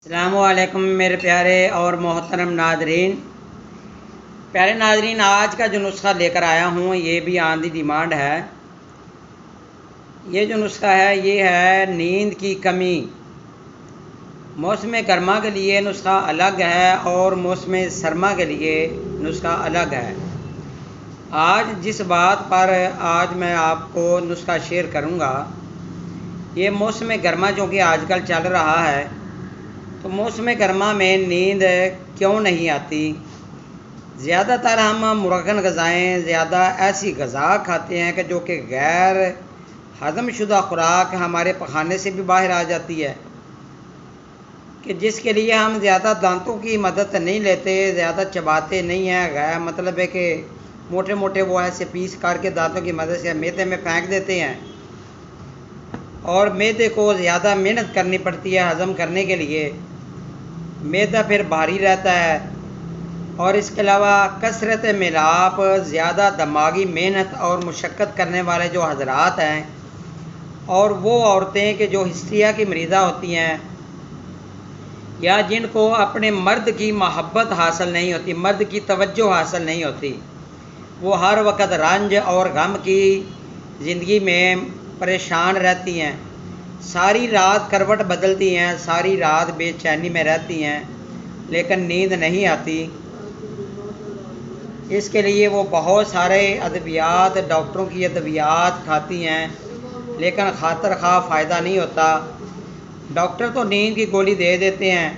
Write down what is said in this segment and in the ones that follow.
अस्सलामुअलैकुम मेरे प्यारे और मोहतरम नादरीन। प्यारे नादरीन, आज का जो नुस्खा लेकर आया हूँ ये भी ऑन दी डिमांड है। ये जो नुस्खा है ये है नींद की कमी। मौसम गर्मा के लिए नुस्खा अलग है और मौसम सरमा के लिए नुस्खा अलग है। आज जिस बात पर आज मैं आपको नुस्खा शेयर करूँगा, ये मौसम गर्मा जो कि आजकल चल रहा है, तो मौसम गर्मा में नींद क्यों नहीं आती। ज़्यादातर हम मुरगन ग़ज़ाएँ, ज़्यादा ऐसी ग़ज़ा खाते हैं कि जो कि गैर हज़म शुदा खुराक हमारे पखाने से भी बाहर आ जाती है, कि जिसके लिए हम ज़्यादा दांतों की मदद नहीं लेते, ज़्यादा चबाते नहीं हैं। गैर मतलब है कि मोटे मोटे वो ऐसे पीस करके दांतों की मदद से मैदे में फेंक देते हैं, और मैदे को ज़्यादा मेहनत करनी पड़ती है हज़म करने के लिए। मैदा फिर भारी रहता है, और इसके अलावा कसरत मिलाप, ज़्यादा दिमागी मेहनत और मुशक्क़त करने वाले जो हज़रात हैं, और वो औरतें कि जो हिस्ट्रिया की मरीज़ा होती हैं, या जिनको अपने मर्द की मोहब्बत हासिल नहीं होती, मर्द की तवज्जो हासिल नहीं होती, वो हर वक्त रंज और गम की ज़िंदगी में परेशान रहती हैं, सारी रात करवट बदलती हैं, सारी रात बेचैनी में रहती हैं, लेकिन नींद नहीं आती। इसके लिए वो बहुत सारे अद्वियात, डॉक्टरों की अद्वियात खाती हैं, लेकिन खातर खा फ़ायदा नहीं होता। डॉक्टर तो नींद की गोली दे देते हैं,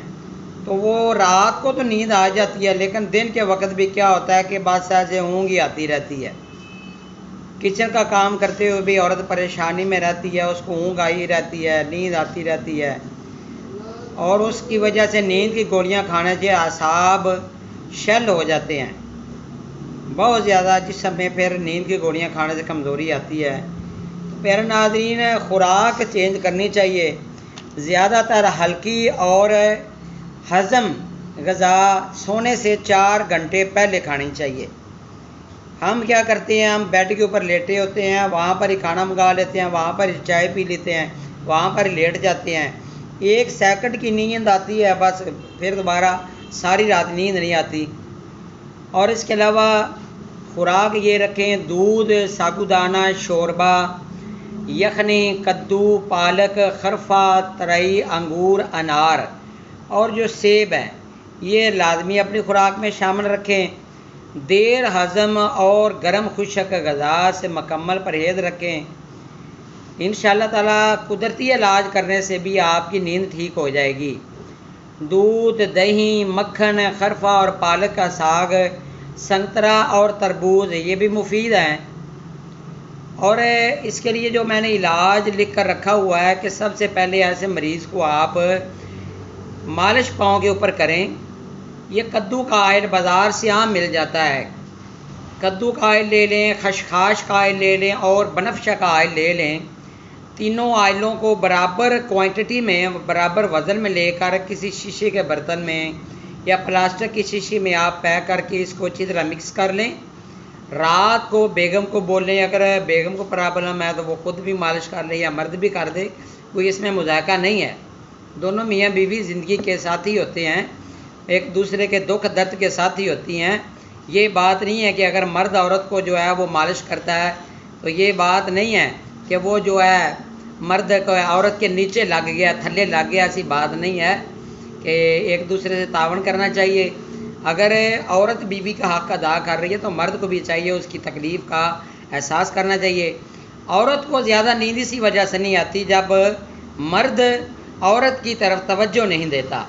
तो वो रात को तो नींद आ जाती है, लेकिन दिन के वक्त भी क्या होता है कि बस ऐसे ऊँघ ही आती रहती है। किचन का काम करते हुए भी औरत परेशानी में रहती है, उसको ऊँघ आई रहती है, नींद आती रहती है, और उसकी वजह से नींद की गोलियां खाने से आसाब शल हो जाते हैं बहुत ज़्यादा, जिस समय फिर नींद की गोलियां खाने से कमज़ोरी आती है। तो प्यारे नाज़रीन, खुराक चेंज करनी चाहिए, ज़्यादातर हल्की और हज़म ग़ज़ा सोने से 4 घंटे पहले खानी चाहिए। हम क्या करते हैं, हम बेड के ऊपर लेटे होते हैं, वहाँ पर ही खाना मंगा लेते हैं, वहाँ पर ही चाय पी लेते हैं, वहाँ पर ही लेट जाते हैं। 1 सेकंड की नींद आती है, बस फिर दोबारा सारी रात नींद नहीं आती। और इसके अलावा खुराक ये रखें, दूध, साबूदाना, शोरबा, यखनी, कद्दू, पालक, खरफा, तरई, अंगूर, अनार और जो सेब है, ये लाजमी अपनी खुराक में शामिल रखें। देर हज़म और गर्म खुशक ग़ज़ा से मुकम्मल परहेज़ रखें। इंशाअल्लाह ताला कुदरती इलाज करने से भी आपकी नींद ठीक हो जाएगी। दूध, दही, मक्खन, खरफा और पालक का साग, संतरा और तरबूज ये भी मुफीद हैं। और इसके लिए जो मैंने इलाज लिख कर रखा हुआ है कि सबसे पहले ऐसे मरीज़ को आप मालिश पाँव के ऊपर करें। ये कद्दू का ऑयल बाज़ार से आम मिल जाता है, कद्दू का ऑयल ले लें, खशखाश का ऑयल ले लें और बनफशा का ऑयल ले लें। तीनों ऑयलों को बराबर क्वांटिटी में, बराबर वज़न में लेकर किसी शीशे के बर्तन में या प्लास्टिक की शीशी में आप पैक करके इसको अच्छी तरह मिक्स कर लें। रात को बेगम को बोल लें, अगर बेगम को प्रॉब्लम है तो वो खुद भी मालिश कर ले या मर्द भी कर दे, कोई इसमें मुज़ायका नहीं है। दोनों मियाँ बीवी ज़िंदगी के साथी होते हैं, एक दूसरे के दुख दर्द के साथी होती हैं। ये बात नहीं है कि अगर मर्द औरत को जो है वो मालिश करता है तो ये बात नहीं है कि वो जो है मर्द को औरत के नीचे लग गया, थल्ले लग गया, ऐसी बात नहीं है कि एक दूसरे से तावन करना चाहिए। अगर औरत बीवी का हक़ अदा कर रही है तो मर्द को भी चाहिए उसकी तकलीफ़ का एहसास करना चाहिए। औरत को ज़्यादा नींद इसी वजह से नहीं आती जब मर्द औरत की तरफ तवज्जो नहीं देता।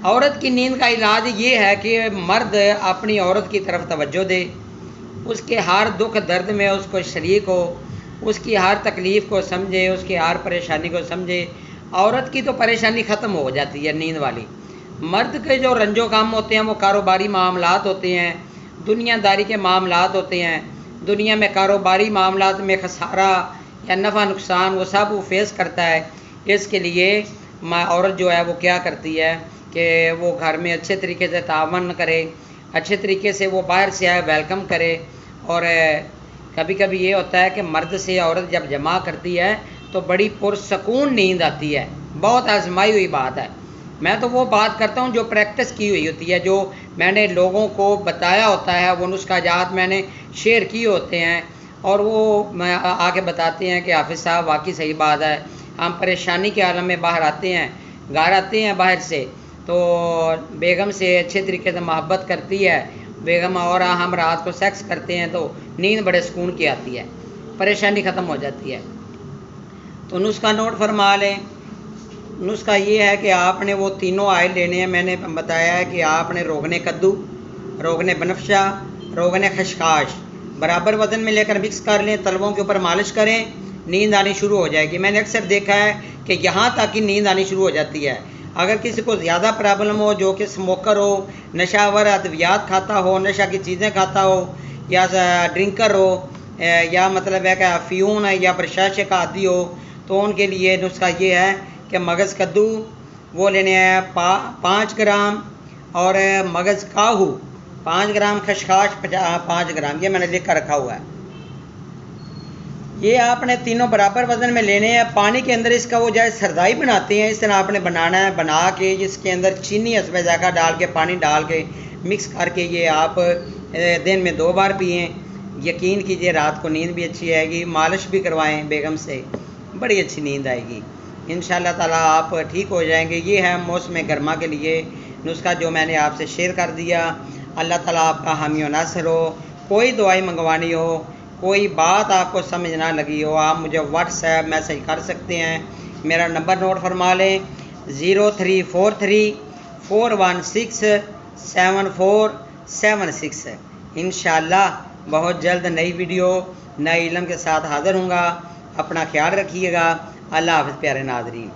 औरत की नींद का इलाज ये है कि मर्द अपनी औरत की तरफ तवज्जो दे, उसके हर दुख दर्द में उसको शरीक हो, उसकी हर तकलीफ़ को समझे, उसकी हर परेशानी को समझे। औरत की तो परेशानी ख़त्म हो जाती है नींद वाली। मर्द के जो रंजो काम होते हैं वो कारोबारी मामलात होते हैं, दुनियादारी के मामलात होते हैं। दुनिया में कारोबारी मामलात में खसारा या नफ़ा नुकसान वो सब वो फेस करता है। इसके लिए औरत जो है वो क्या करती है कि वो घर में अच्छे तरीके से तावन करे, अच्छे तरीके से वो बाहर से आए वेलकम करे। और कभी कभी ये होता है कि मर्द से औरत जब जमा करती है तो बड़ी पुरसकून नींद आती है, बहुत आजमाई हुई बात है। मैं तो वो बात करता हूँ जो प्रैक्टिस की हुई होती है, जो मैंने लोगों को बताया होता है, वो नुस्खाजात मैंने शेयर किए होते हैं और वो मैं आके बताते हैं कि हाफिज़ साहब वाकई सही बात है। हम परेशानी के आलम में बाहर आते हैं, घर आते हैं बाहर से, तो बेगम से अच्छे तरीके से मोहब्बत करती है बेगम, और हम रात को सेक्स करते हैं तो नींद बड़े सुकून की आती है, परेशानी ख़त्म हो जाती है। तो नुस्खा नोट फरमा लें। नुस्खा ये है कि आपने वो तीनों ऑयल लेने हैं। मैंने बताया है कि आपने रोगने कद्दू, रोगने बनफशा, रोगने खशखाश बराबर वज़न में लेकर मिक्स कर लें, तलवों के ऊपर मालिश करें, नींद आनी शुरू हो जाएगी। मैंने अक्सर देखा है कि यहाँ तक की नींद आनी शुरू हो जाती है। अगर किसी को ज़्यादा प्रॉब्लम हो, जो कि स्मोकर हो, नशावर अद्वियात खाता हो, नशा की चीज़ें खाता हो, या ड्रिंकर हो, या मतलब है कि अफ्यून है या प्रशाशे का आदि हो, तो उनके लिए नुस्खा ये है कि मगज़ कद्दू वो लेने हैं 5 ग्राम, और मगज़ काहू 5 ग्राम, खशखाश 5 ग्राम, ये मैंने लिख कर रखा हुआ है। ये आपने तीनों बराबर वज़न में लेने हैं। पानी के अंदर इसका वो जैसे सरदाई बनाते हैं, इस तरह आपने बनाना है। बना के इसके अंदर चीनी हस्बे ज़ायक़ा डाल के, पानी डाल के मिक्स करके ये आप दिन में 2 बार पिएँ। यकीन कीजिए रात को नींद भी अच्छी आएगी। मालिश भी करवाएं बेगम से, बड़ी अच्छी नींद आएगी इंशाअल्लाह ताला, आप ठीक हो जाएंगे। ये है मौसम गर्मा के लिए नुस्खा जो मैंने आपसे शेयर कर दिया। अल्लाह ताला आपका हामी व नासिर हो। कोई दवाई मंगवानी हो, कोई बात आपको समझ ना लगी हो, आप मुझे व्हाट्सएप मैसेज कर सकते हैं। मेरा नंबर नोट फरमा लें 0343416747 इंशाअल्लाह बहुत जल्द नई वीडियो नए इल्म के साथ हाज़िर हूँगा। अपना ख्याल रखिएगा। अल्लाह हाफ़िज़ प्यारे नाज़रीन।